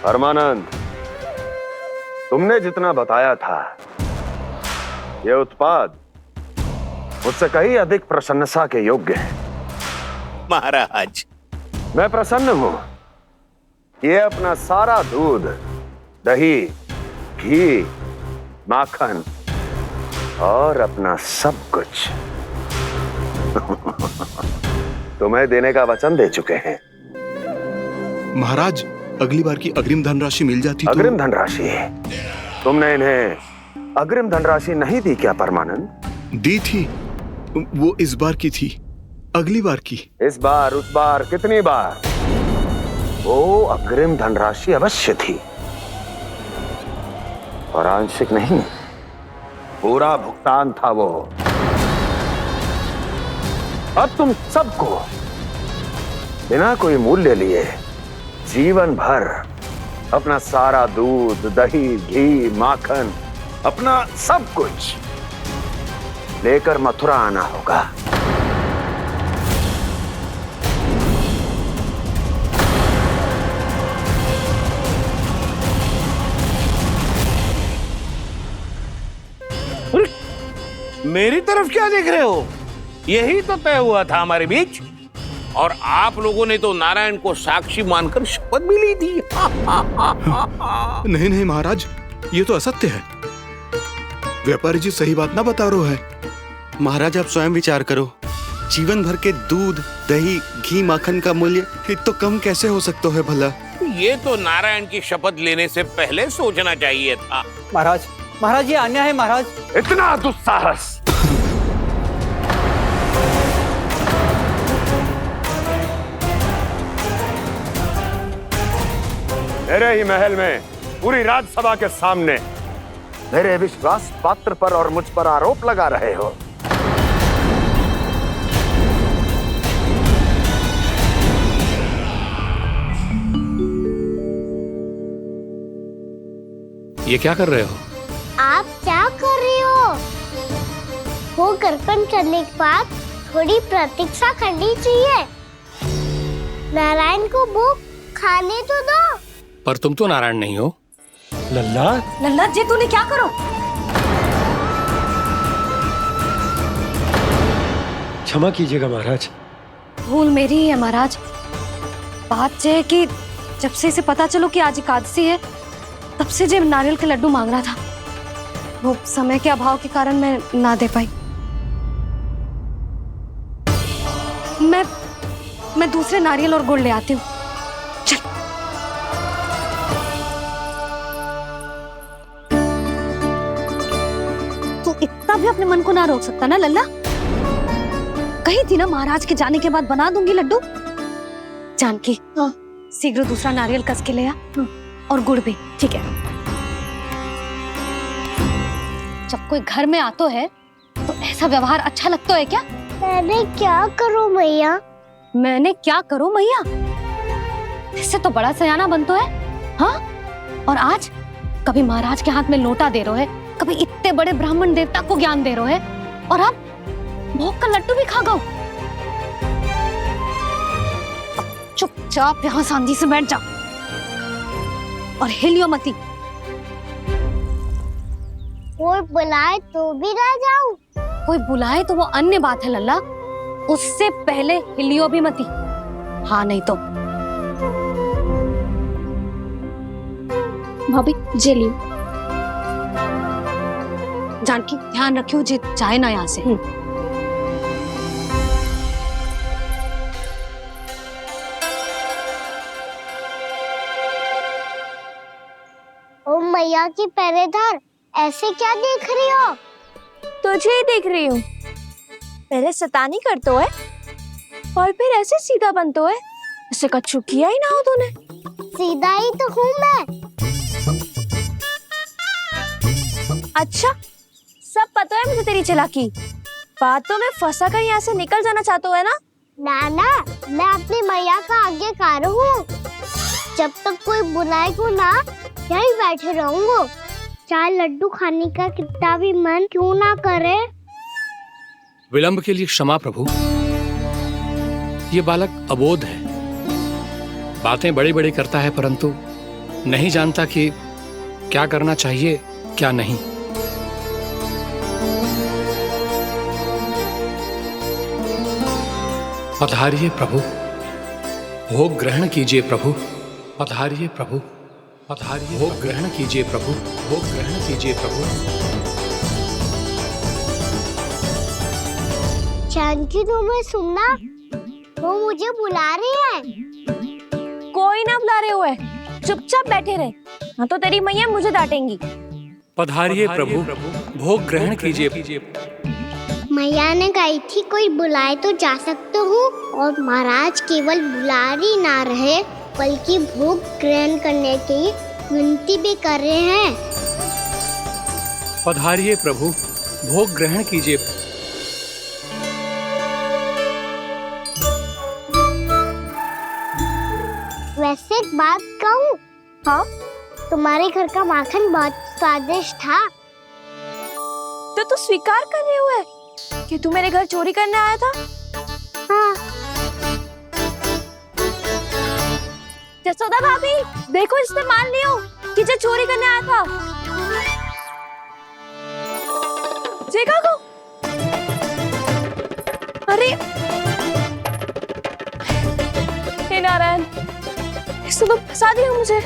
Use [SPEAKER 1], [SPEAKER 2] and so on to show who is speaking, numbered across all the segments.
[SPEAKER 1] परमानंद, तुमने जितना बताया था, ये उत्पाद मुझसे कहीं अधिक प्रशंसा के योग्य है।
[SPEAKER 2] महाराज,
[SPEAKER 1] मैं प्रसन्न हूं। ये अपना सारा दूध, दही, घी, माखन और अपना सब कुछ तुम्हें देने का वचन दे चुके हैं।
[SPEAKER 3] महाराज, अगली बार की अग्रिम धनराशि मिल जाती तो।
[SPEAKER 1] अग्रिम धनराशि? तुमने इन्हें अग्रिम धनराशि नहीं दी क्या परमानंद?
[SPEAKER 3] दी थी, वो इस बार की थी, अगली बार की।
[SPEAKER 1] इस बार, उस बार, कितनी बार? वो अग्रिम धनराशि अवश्य थी और आंशिक नहीं, पूरा भुगतान था वो। अब तुम सबको बिना कोई मूल्य लिए जीवन भर अपना सारा दूध, दही, घी, माखन, अपना सब कुछ लेकर मथुरा आना होगा।
[SPEAKER 2] मेरी तरफ क्या देख रहे हो? यही तो तय हुआ था हमारे बीच, और आप लोगों ने तो नारायण को साक्षी मानकर शपथ भी ली थी।
[SPEAKER 3] नहीं नहीं महाराज, ये तो असत्य है। व्यापारी जी सही बात ना बता रहे हैं।
[SPEAKER 4] महाराज, आप स्वयं विचार करो। जीवन भर के दूध, दही, घी, माखन का मूल्य इतना कम कैसे हो सकता है भला?
[SPEAKER 2] ये तो नारायण की शपथ लेने से पहले सोचना चाहिए था।
[SPEAKER 5] महाराज, महाराज, ये अन्याय है महाराज।
[SPEAKER 1] इतना दुस्साहस! मेरे ही महल में पूरी राज्यसभा के सामने मेरे विश्वास पात्र पर और मुझ पर आरोप लगा रहे हो।
[SPEAKER 6] ये क्या कर रहे हो?
[SPEAKER 7] आप क्या कर रहे हो? वो कर्पण करने के बाद थोड़ी प्रतीक्षा करनी चाहिए। नारायण को भूख खाने तो दो।
[SPEAKER 6] पर तुम तो नारायण नहीं हो।
[SPEAKER 8] लल्ला,
[SPEAKER 9] लल्ला जी, तूने क्या करो?
[SPEAKER 8] क्षमा कीजिएगा महाराज।
[SPEAKER 9] भूल मेरी ही है महाराज। बात यह है कि जब से इसे पता चलो कि आज एकादशी है, तब से जब नारियल के लड्डू मांग रहा था। वो समय के अभाव के कारण मैं ना दे पाई। मैं दूसरे नारियल और गुड़ ले आती हूँ। चल। तू इतना भी अपने मन को ना रोक सकता ना लल्ला? कही थी ना महाराज के जाने के बाद बना दूंगी लड्डू। जानकी, शीघ्र दूसरा नारियल कस के ले आ, और गुड़ भी। ठीक है। जब कोई घर में आतो है तो ऐसा व्यवहार अच्छा लगता है क्या?
[SPEAKER 7] मैंने क्या करूं मैया?
[SPEAKER 9] मैंने क्या करूं मैया? इससे तो बड़ा सयाना बनतो है। हाँ? और आज कभी महाराज के हाथ में लोटा दे रहे है, कभी इतने बड़े ब्राह्मण देवता को ज्ञान दे रहे है, और अब भोग का लड्डू भी खा गो। चुपचाप यहाँ सांधी से बैठ जा और हिलियो मती।
[SPEAKER 7] कोई बुलाए तो भी ना जाऊं?
[SPEAKER 9] कोई बुलाए तो वो अन्य बात है लल्ला, उससे पहले हिलियो भी मती। हाँ नहीं तो।
[SPEAKER 10] भाभी, जे लियो।
[SPEAKER 9] जानकी, ध्यान रखियो जे जाए ना यहाँ से।
[SPEAKER 7] ओ मैया की पहरेदार, ऐसे क्या देख रही हो?
[SPEAKER 10] तुझे ही देख रही हूँ। पहले शैतानी करतो है और फिर ऐसे सीधा बनतो है। ऐसे कछु किया ही ना हो तूने।
[SPEAKER 7] सीधा ही तो हूँ मैं।
[SPEAKER 10] अच्छा, सब पता है मुझे तेरी चालाकी। बातों में फंसा कर यहाँ से निकल जाना चाहते हो है ना?
[SPEAKER 7] नाना, मैं अपनी मैया का आज्ञाकार हूँ। जब तक कोई बुलाएगा ना, यहीं बैठे रहूंगा। चाहे लड्डू खाने का कितना भी मन क्यों ना करे।
[SPEAKER 6] विलंब के लिए क्षमा प्रभु। ये बालक अबोध है, बातें बड़ी बड़ी करता है, परंतु नहीं जानता कि क्या करना चाहिए क्या नहीं। पधारिए प्रभु, भोग ग्रहण कीजिए प्रभु। पधारिए प्रभु, पधारिए, भोग ग्रहण कीजिए प्रभु, भोग ग्रहण कीजिए प्रभु।
[SPEAKER 7] जानकी तुम्हें सुनना, वो मुझे बुला रही है।
[SPEAKER 10] कोई ना बुला रहे हुए, चुपचाप बैठे रहे, हाँ तो तेरी मैया मुझे डांटेंगी।
[SPEAKER 6] पधारिए प्रभु, भोग ग्रहण कीजिए।
[SPEAKER 7] मैया ने कही थी कोई बुलाए तो जा सकते हूँ, और महाराज केवल बुलारी ना रहे बल्कि भोग ग्रहण करने की विनती भी कर रहे हैं।
[SPEAKER 6] पधारिए प्रभु, भोग ग्रहण कीजिए।
[SPEAKER 7] वैसे एक बात कहूँ?
[SPEAKER 10] हाँ?
[SPEAKER 7] तुम्हारे घर का माखन बहुत स्वादिष्ट था।
[SPEAKER 10] तो तू स्वीकार कर रहे हुए कि तू मेरे घर चोरी करने आया था?
[SPEAKER 7] हाँ।
[SPEAKER 10] जसोदा भाभी, देखो इसने मान लियो कि जो चोरी करने आया था। देखा को? अरे हे नारायण, इसने तो फंसा दिया मुझे।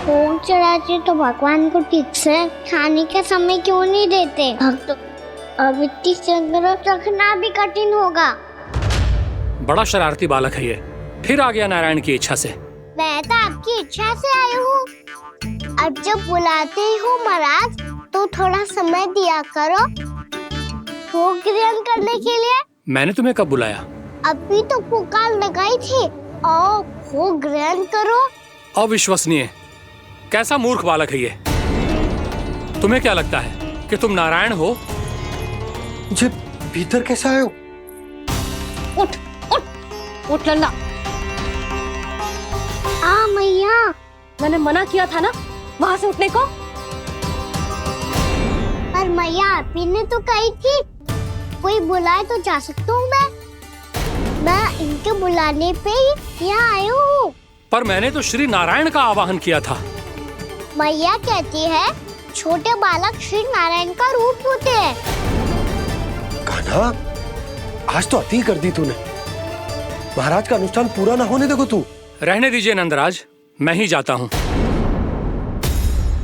[SPEAKER 7] भोग चढ़ाते तो भगवान को ठीक से खाने का समय क्यों नहीं देते? भक्त अब इतनी संग्रह रखना भी कठिन होगा।
[SPEAKER 6] बड़ा शरारती बालक है ये, फिर आ गया नारायण की इच्छा से।
[SPEAKER 7] मैं तो आपकी इच्छा से आई हूँ। अब जब बुलाते ही हो महाराज तो थोड़ा समय दिया करो भोग ग्रहण करने के लिए।
[SPEAKER 6] मैंने तुम्हें कब बुलाया?
[SPEAKER 7] अभी तो पुकार लगाई थी, आओ भोग ग्रहण करो।
[SPEAKER 6] अविश्वसनीय, कैसा मूर्ख बालक है ये। तुम्हें क्या लगता है कि तुम नारायण हो?
[SPEAKER 8] मुझे भीतर कैसे आए हो?
[SPEAKER 9] उठ उठ उठ लल्ला।
[SPEAKER 7] मैया,
[SPEAKER 9] मैंने मना किया था ना वहां से उठने को।
[SPEAKER 7] पर मैया आपी ने तो कही थी कोई बुलाए तो जा सकता हूँ मैं इनके बुलाने पे ही यहाँ आई हूँ।
[SPEAKER 6] पर मैंने तो श्री नारायण का आवाहन किया था।
[SPEAKER 7] मैया कहती है छोटे बालक श्री नारायण का रूप होते हैं।
[SPEAKER 8] कान्हा, आज तो अति कर दी तूने। महाराज का अनुष्ठान पूरा ना होने देखो तू।
[SPEAKER 6] रहने दीजिए नंदराज, मैं ही जाता हूँ।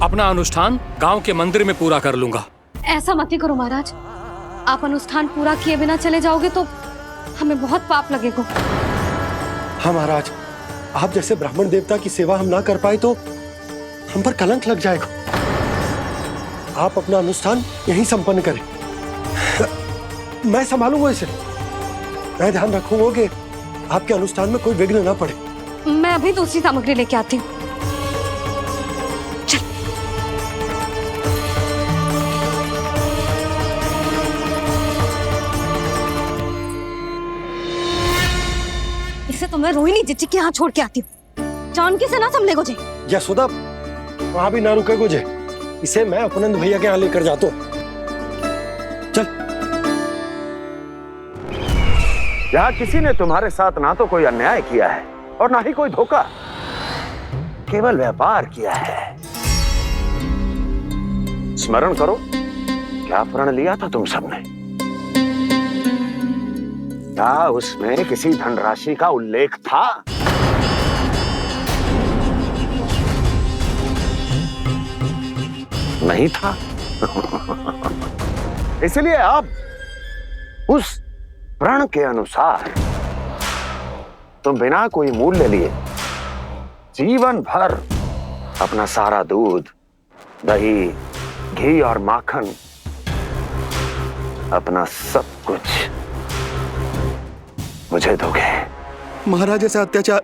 [SPEAKER 6] अपना अनुष्ठान गांव के मंदिर में पूरा कर लूंगा।
[SPEAKER 9] ऐसा मत ही करो महाराज, आप अनुष्ठान पूरा किए बिना चले जाओगे तो हमें बहुत पाप लगेगा।
[SPEAKER 8] हाँ महाराज, आप जैसे ब्राह्मण देवता की सेवा हम ना कर पाए तो हम पर कलंक लग जाएगा। आप अपना अनुष्ठान यहीं संपन्न करें, मैं संभालूंगा इसे। मैं ध्यान रखूंगा कि आपके अनुष्ठान में कोई विघ्न ना पड़े।
[SPEAKER 9] मैं अभी दूसरी सामग्री लेके आती हूँ। इसे तो मैं रोहिणी जीजी के यहाँ छोड़ के आती हूँ। जानकी से ना संभले गुजे।
[SPEAKER 8] यशोदा, वहां भी ना रुके गुजे। इसे मैं अपनंद भैया के यहाँ लेकर जाता हूँ। चल।
[SPEAKER 1] यहाँ किसी ने तुम्हारे साथ ना तो कोई अन्याय किया है और ना ही कोई धोखा, केवल व्यापार किया है। स्मरण करो क्या प्रण लिया था तुम सबने? क्या उसमें किसी धनराशि का उल्लेख था? नहीं था। इसलिए आप उस प्रण के अनुसार तुम बिना कोई मूल्य लिए जीवन भर अपना सारा दूध, दही, घी और माखन, अपना सब कुछ मुझे दोगे।
[SPEAKER 4] महाराज ऐसा अत्याचार।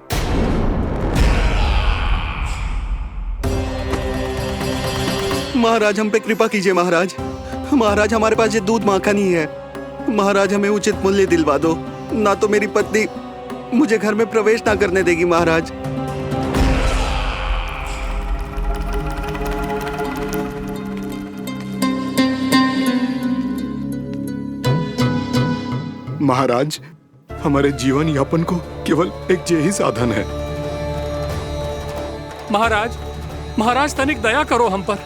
[SPEAKER 4] महाराज हम पे कृपा कीजिए। महाराज, महाराज हमारे पास ये दूध माखन ही है। महाराज हमें उचित मूल्य दिलवा दो, ना तो मेरी पत्नी मुझे घर में प्रवेश ना करने देगी। महाराज
[SPEAKER 3] महाराज, हमारे जीवन यापन को केवल एक यही साधन है।
[SPEAKER 6] महाराज, महाराज तनिक दया करो हम पर।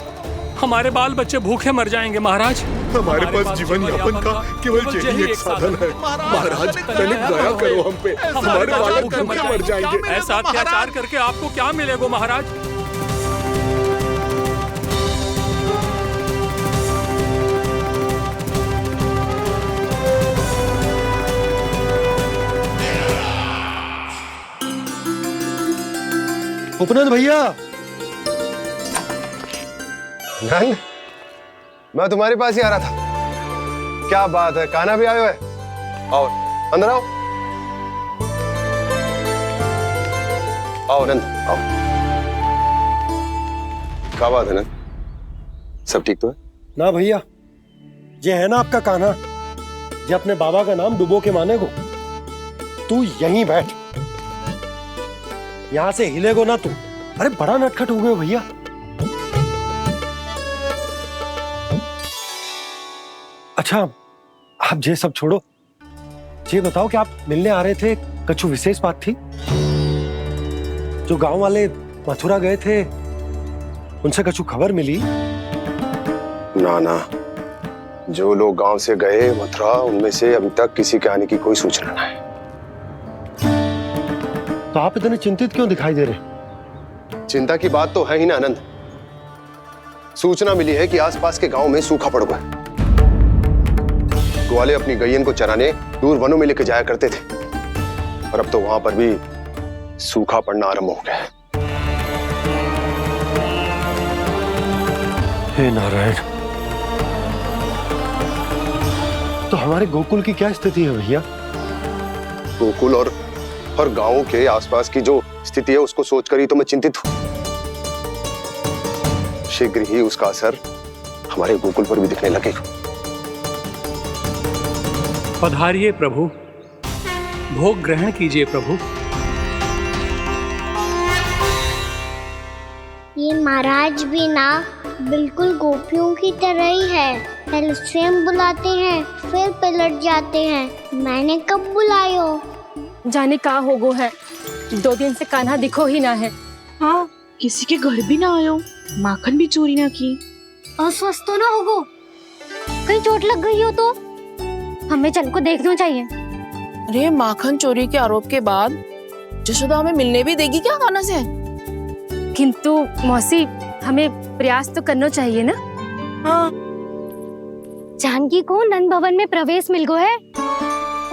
[SPEAKER 6] हमारे बाल बच्चे भूखे मर जाएंगे महाराज।
[SPEAKER 3] हमारे पास जीवन यापन का केवल यही एक साधन है। महाराज तनिक दया करो हम पे, हमारे बालक भूखे मर जाएंगे।
[SPEAKER 6] ऐसा अत्याचार करके आपको क्या मिलेगा महाराज?
[SPEAKER 8] उपनंद भैया। नंद, मैं तुम्हारे पास ही आ रहा था। क्या बात है, कान्हा भी आयो है? आओ अंदर आओ। आओ नंद आओ। क्या बात है नंद, सब ठीक तो है?
[SPEAKER 11] ना भैया, ये है ना आपका कान्हा, ये अपने बाबा का नाम डुबो के माने को। तू यहीं बैठ, यहां से हिलेगो ना तू। अरे बड़ा नटखट हो गए भैया। अच्छा, आप ये सब छोड़ो, ये बताओ कि आप मिलने आ रहे थे, कछु विशेष बात थी? जो गांव वाले मथुरा गए थे, उनसे कछु खबर मिली?
[SPEAKER 8] ना ना, जो लोग गांव से गए मथुरा, उनमें से अभी तक किसी के आने की कोई सूचना नहीं।
[SPEAKER 11] तो आप इतने चिंतित क्यों दिखाई दे रहे?
[SPEAKER 8] चिंता की बात तो है ही ना आनंद। सूचना मिली है कि आसपास के गांव में सूखा पड़ गया। ग्वाले अपनी गैयन को चराने दूर वनों में लेके जाया करते थे, और अब तो वहां पर भी सूखा पड़ना आरंभ हो गया है।
[SPEAKER 11] हे नारायण, तो हमारे गोकुल की क्या स्थिति है भैया?
[SPEAKER 8] गोकुल और गांवों के आसपास की जो स्थिति है उसको सोचकर ही तो मैं चिंतित हूं। शीघ्र ही उसका असर हमारे गोकुल पर भी दिखने लगेगा।
[SPEAKER 6] पधारिए प्रभु, भोग ग्रहण कीजिए प्रभु।
[SPEAKER 7] ये महाराज भी ना बिल्कुल गोपियों की तरह ही है। पहले स्वयं बुलाते हैं, फिर पलट जाते हैं। मैंने कब बुलायो?
[SPEAKER 10] जाने का होगो है, 2 दिन से कान्हा दिखो ही ना है।
[SPEAKER 12] हाँ, किसी के घर भी ना आयो, माखन भी चोरी ना की।
[SPEAKER 9] अस्वस्थ तो ना होगो, कहीं चोट लग गई हो तो? हमें चल को देखना चाहिए।
[SPEAKER 12] अरे माखन चोरी के आरोप के बाद जशोदा हमें मिलने भी देगी क्या कान्हा से?
[SPEAKER 10] किंतु मौसी, हमें प्रयास तो करना चाहिए ना।
[SPEAKER 12] हाँ,
[SPEAKER 9] जानकी को नंद भवन में प्रवेश मिल गो है,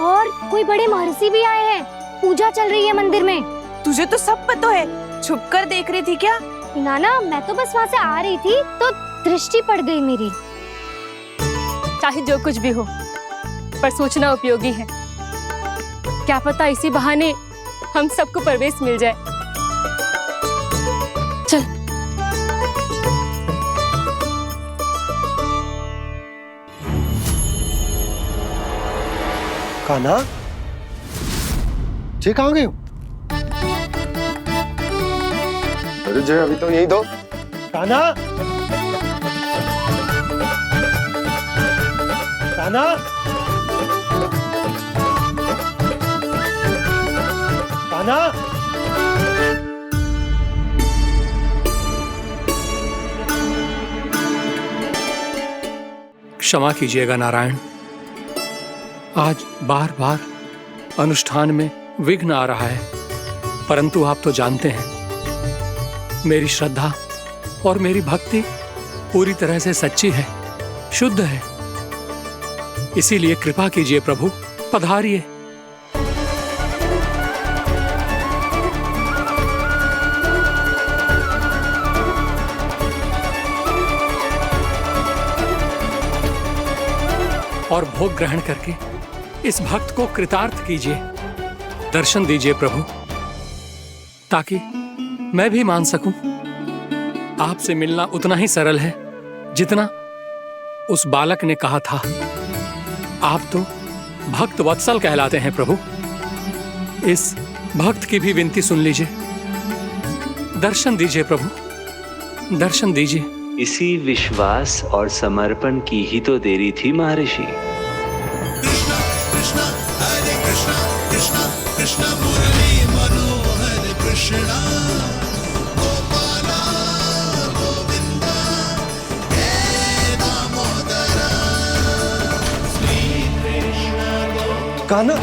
[SPEAKER 9] और कोई बड़े महर्षि भी आए हैं। पूजा चल रही है मंदिर में।
[SPEAKER 12] तुझे तो सब पता है, छुप कर देख रही थी क्या?
[SPEAKER 9] ना, मैं तो बस वहाँ से आ रही थी तो दृष्टि पड़ गई मेरी।
[SPEAKER 10] चाहे जो कुछ भी हो, पर सूचना उपयोगी है। क्या पता इसी बहाने हम सबको प्रवेश मिल जाए। चल।
[SPEAKER 11] कान्हा, जे कहाँ गए हो?
[SPEAKER 8] अरे जय, अभी तो यही दो।
[SPEAKER 11] कान्हा, कान्हा, कान्हा।
[SPEAKER 6] क्षमा कीजिएगा नारायण, आज बार बार अनुष्ठान में विघ्न आ रहा है, परंतु आप तो जानते हैं मेरी श्रद्धा और मेरी भक्ति पूरी तरह से सच्ची है, शुद्ध है। इसीलिए कृपा कीजिए प्रभु, पधारिए। और भोग ग्रहण करके इस भक्त को कृतार्थ कीजिए। दर्शन दीजिए प्रभु, ताकि मैं भी मान सकूं। आपसे मिलना उतना ही सरल है जितना उस बालक ने कहा था। आप तो भक्त वत्सल कहलाते हैं प्रभु। इस भक्त की भी विनती सुन लीजिए। दर्शन दीजिए प्रभु, दर्शन दीजिए।
[SPEAKER 13] इसी विश्वास और समर्पण की ही तो देरी थी महर्षि।
[SPEAKER 8] कान्हा,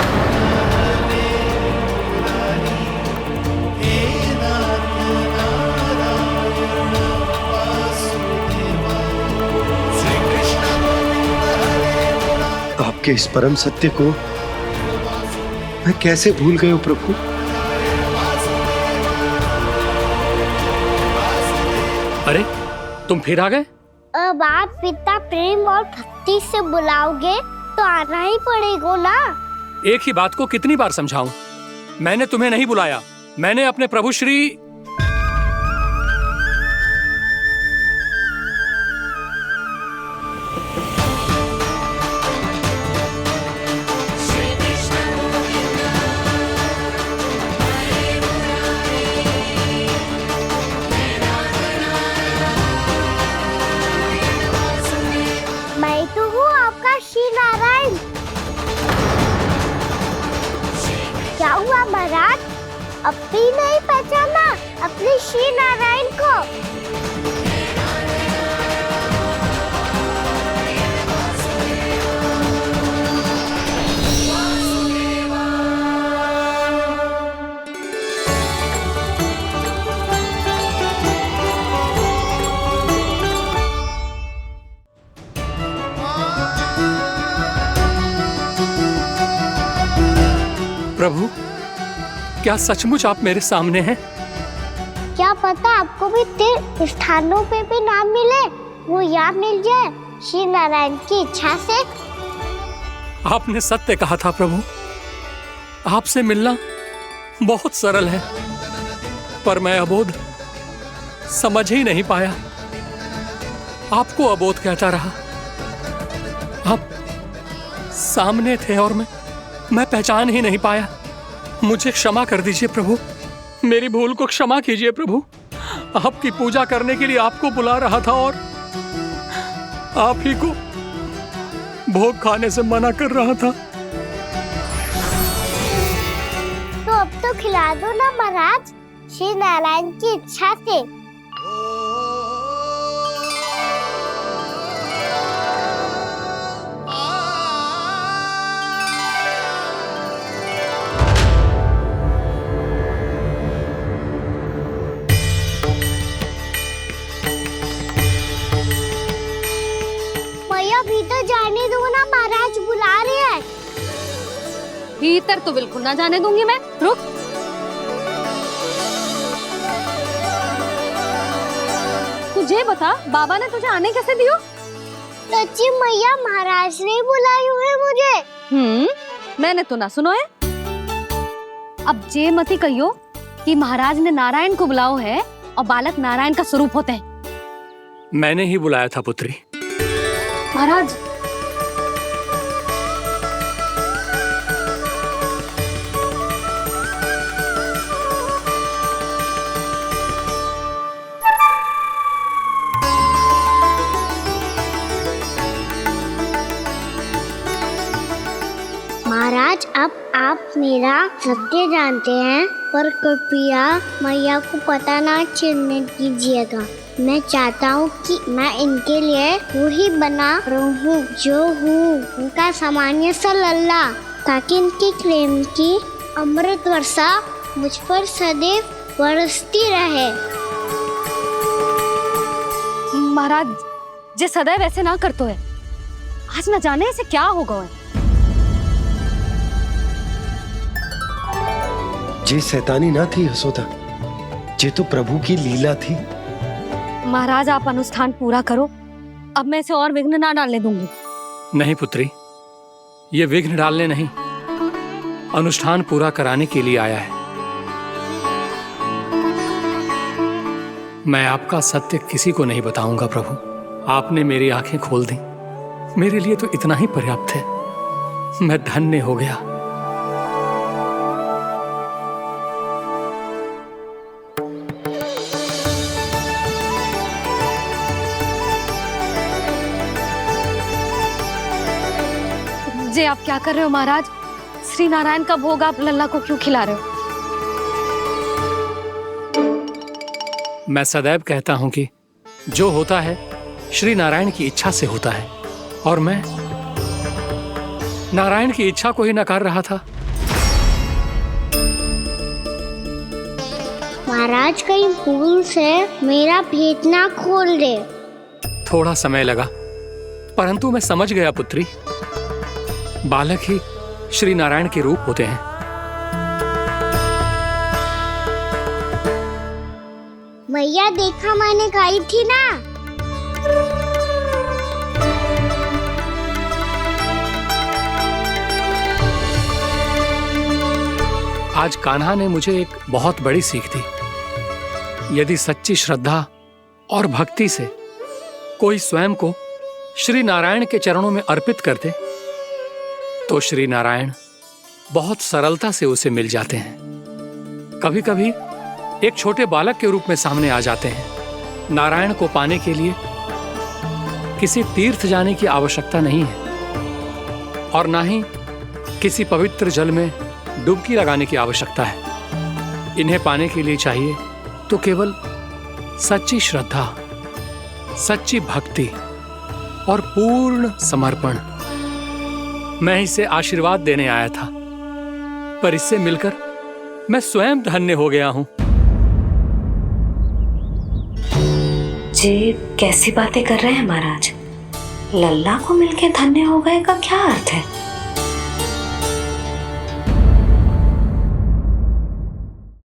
[SPEAKER 8] आपके इस परम सत्य को मैं कैसे भूल गया हूं प्रभु।
[SPEAKER 6] अरे तुम फिर आ गए?
[SPEAKER 7] अब आप पिता प्रेम और भक्ति से बुलाओगे तो आना ही पड़ेगा ना।
[SPEAKER 6] एक ही बात को कितनी बार समझाऊं? मैंने तुम्हें नहीं बुलाया, मैंने अपने प्रभु श्री
[SPEAKER 7] मैं तो हूँ आपका श्री नारायण। क्या हुआ महाराज, अब भी नहीं पहचाना अपने श्री नारायण को?
[SPEAKER 6] प्रभु, क्या सचमुच आप मेरे सामने हैं?
[SPEAKER 7] क्या पता आपको भी तीर्थ स्थानों पे भी नाम मिले, वो यहाँ मिल जाए श्री नारायण की इच्छा से।
[SPEAKER 6] आपने सत्य कहा था प्रभु, आपसे मिलना बहुत सरल है, पर मैं अबोध समझ ही नहीं पाया। आपको अबोध कहता रहा। आप सामने थे और मैं पहचान ही नहीं पाया। मुझे क्षमा कर दीजिए प्रभु, मेरी भूल को क्षमा कीजिए प्रभु। आपकी पूजा करने के लिए आपको बुला रहा था और आप ही को भोग खाने से मना कर रहा था।
[SPEAKER 7] तो अब तो खिला दो ना महाराज, श्री नारायण की इच्छा से। भीतर जाने दो ना, महाराज बुला रहे हैं।
[SPEAKER 9] भीतर तो बिल्कुल ना जाने दूंगी मैं, रुक। तुझे बता, बाबा ने तुझे आने कैसे दियो?
[SPEAKER 7] सच्ची मैया, महाराज ने बुलाई हुई मुझे।
[SPEAKER 9] मैंने तो ना सुनो है। अब जे मती कहियो कि महाराज ने नारायण को बुलाओ है और बालक नारायण का स्वरूप होते हैं।
[SPEAKER 6] मैंने ही बुलाया था पुत्री।
[SPEAKER 9] महाराज,
[SPEAKER 7] महाराज, अब आप मेरा सत्य जानते हैं, पर कृपया मैया को पता ना चलने दीजिएगा। मैं चाहता हूँ कि मैं इनके लिए वही बना रहूँ जो हूँ, उनका सामान्य सा लल्ला, ताकि इनके प्रेम की अमृत वर्षा मुझ पर सदैव बरसती रहे।
[SPEAKER 9] महाराज, जे सदैव ऐसे ना करतो है, आज न जाने इसे क्या होगा है।
[SPEAKER 8] जे शैतानी ना थी यशोदा, जे तो प्रभु की लीला थी।
[SPEAKER 9] महाराज, आप अनुष्ठान पूरा करो, अब मैं इसे और विघ्न ना डालने दूंगी।
[SPEAKER 6] नहीं पुत्री, ये विघ्न डालने नहीं, अनुष्ठान पूरा कराने के लिए आया है। मैं आपका सत्य किसी को नहीं बताऊंगा प्रभु। आपने मेरी आंखें खोल दी, मेरे लिए तो इतना ही पर्याप्त है। मैं धन्य हो गया।
[SPEAKER 9] जे आप क्या कर रहे हो महाराज? श्री नारायण का भोग आप लल्ला को क्यों खिला रहे हो?
[SPEAKER 6] मैं सदैव कहता हूं कि जो होता है श्री नारायण की इच्छा से होता है, और मैं नारायण की इच्छा को ही नकार रहा था।
[SPEAKER 7] महाराज कहीं भूल से मेरा भेद ना खोल दे।
[SPEAKER 6] थोड़ा समय लगा, परंतु मैं समझ गया पुत्री। बालक ही श्री नारायण के रूप होते हैं।
[SPEAKER 7] मैया देखा मैंने कही थी ना।
[SPEAKER 6] आज कान्हा ने मुझे एक बहुत बड़ी सीख दी। यदि सच्ची श्रद्धा और भक्ति से कोई स्वयं को श्री नारायण के चरणों में अर्पित कर दे तो श्री नारायण बहुत सरलता से उसे मिल जाते हैं। कभी कभी एक छोटे बालक के रूप में सामने आ जाते हैं। नारायण को पाने के लिए किसी तीर्थ जाने की आवश्यकता नहीं है और ना ही किसी पवित्र जल में डुबकी लगाने की आवश्यकता है। इन्हें पाने के लिए चाहिए तो केवल सच्ची श्रद्धा, सच्ची भक्ति और पूर्ण समर्पण। मैं इसे आशीर्वाद देने आया था, पर इससे मिलकर मैं स्वयं धन्य हो गया हूं।
[SPEAKER 14] जी कैसी बातें कर रहे हैं महाराज? लल्ला को मिलके धन्य हो गए का क्या अर्थ है?